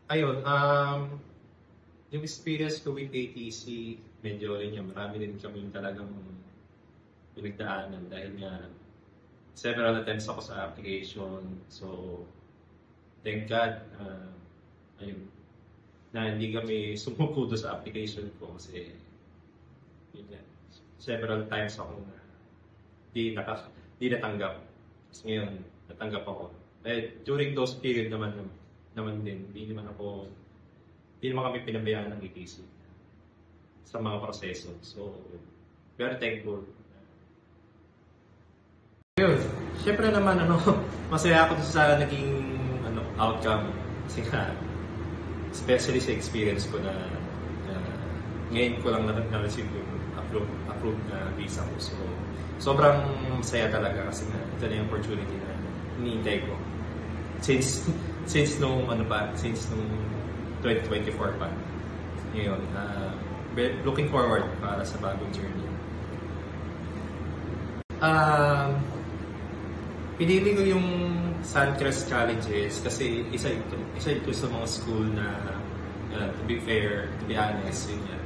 Ayun, yung experience ko with ATC, medyo yun nga, marami din kami talagang pinagdaanan dahil nga several attempts ako sa application. So, thank God, ayun, na hindi kami sumuko doon sa application ko kasi yun nga, several times ako na di natanggap. Tapos ngayon, natanggap ako. During those period naman din, hindi naman kami pinabayaan ng ATC sa mga proseso. So, very thankful. Yun, syempre naman masaya ako sa naging outcome kasi nga, especially sa experience ko na ngayon ko lang na-receive yung approved na visa ko. So, sobrang saya talaga kasi nga ito na yung opportunity na hinihintay ko. Since nung 2024 pa. Ngayon, looking forward para sa bagong journey. Pinili ko yung Suncrest Colleges kasi isa ito sa mga school na to be fair, to be honest, yun yan,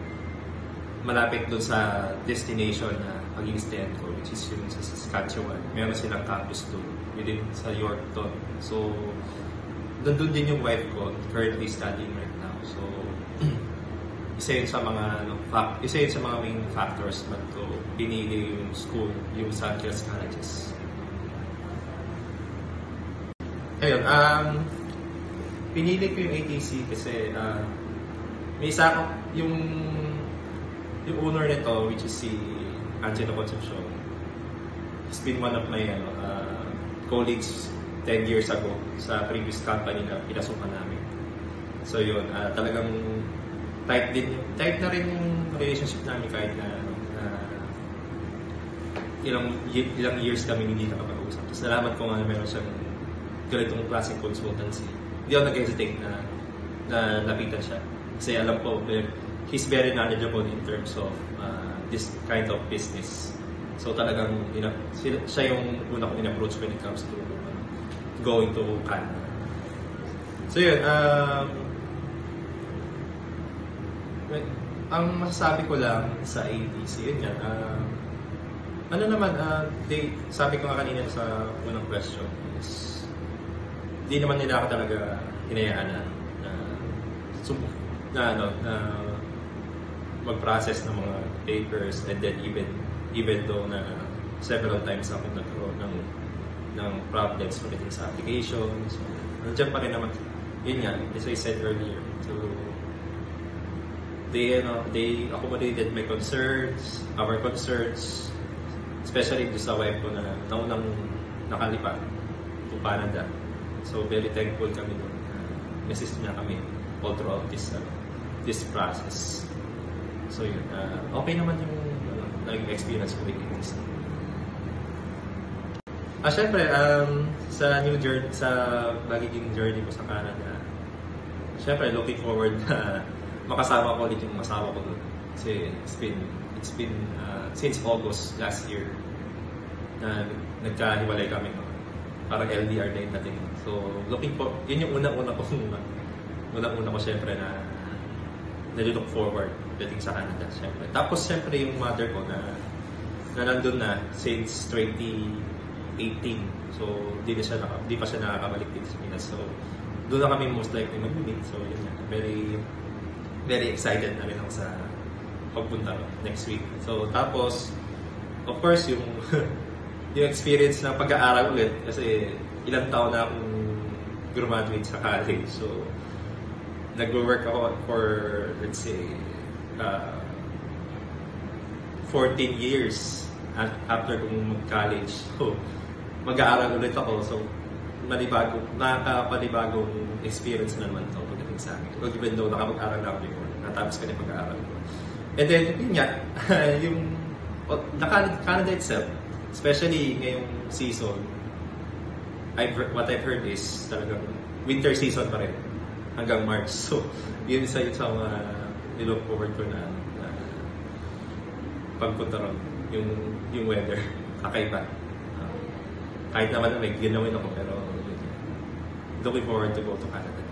malapit doon sa destination na pag-i-stand ko, which is yung sa Saskatchewan. Meron silang campus doon, within sa Yorkton. So, doon din yung wife ko, currently studying right now. So, isa yun sa mga main factors ba't ko pinili yung school, yung Suncrest Colleges. Ayun, pinili ko yung ATC kasi may isa ako, yung owner nito, which is si Angelo Concepcion. He's been one of my colleagues 10 years ago sa previous company na pinasukan namin. So yun, talagang tight na rin yung relationship namin kahit na ilang years kami hindi nakapag-usap. Salamat ko nga na meron siyang ganitong klaseng consultancy. Hindi ako nag-hesitate na lapitan siya. Kasi alam ko, he's very knowledgeable in terms of this kind of business. So talagang siya yung una kong in-approach when it comes to going to Canada. So yun, ang masasabi ko lang sa ATC, yun yan, sabi ko nga kanina sa unang question is, di naman nila ako talaga hinayaan na mag-process ng mga papers, and then even though na several times ako nagkaroon ng problems pagdating sa application. So, nandiyan pa rin naman. Yun nga, as I said earlier. So, they accommodated my concerns, our concerns, especially sa wife ko na naunang nakalipat to Canada. So, very thankful kami doon. Message niya kami all throughout this process. So, yun. Okay naman yung experience ko with it. Siyempre, sa new journey, sa magiging journey ko sa Canada, siyempre, looking forward na makasama ko ulit yung asawa ko doon. Kasi it's been since August last year na nagkahiwalay kami. Parang LDR na yung dating. So, yun yung unang-una ko siyempre na look forward dating sa Canada, siyempre. Tapos, siyempre, yung mother ko na nandun na since 2018. So, di pa siya nakakabalik dito sa Pinas. So, doon na kami most likely mag-meet. So, yun na. Very, very excited na rin ako sa pagpunta next week. So, tapos, of course, yung experience ng pag-aaral ulit kasi ilang taon na akong graduate sa college. So, nag-work ako for, let's say, 14 years after kong mag-college. So, mag-aaral ulit ako. So, nakakapanibagong experience na naman ito pagdating sa akin. Even though nakapag-aral na ako before, natapos ka na pag-aaral ko. And then, yun nga, yung Canada itself, especially ngayong season, what I've heard is talagang winter season pa rin hanggang March. So, yun isa yun sa mga nilook forward ko na pagpunta ron, yung weather, kakaiba. Kahit naman may ginawin ako, pero looking forward to go to Canada.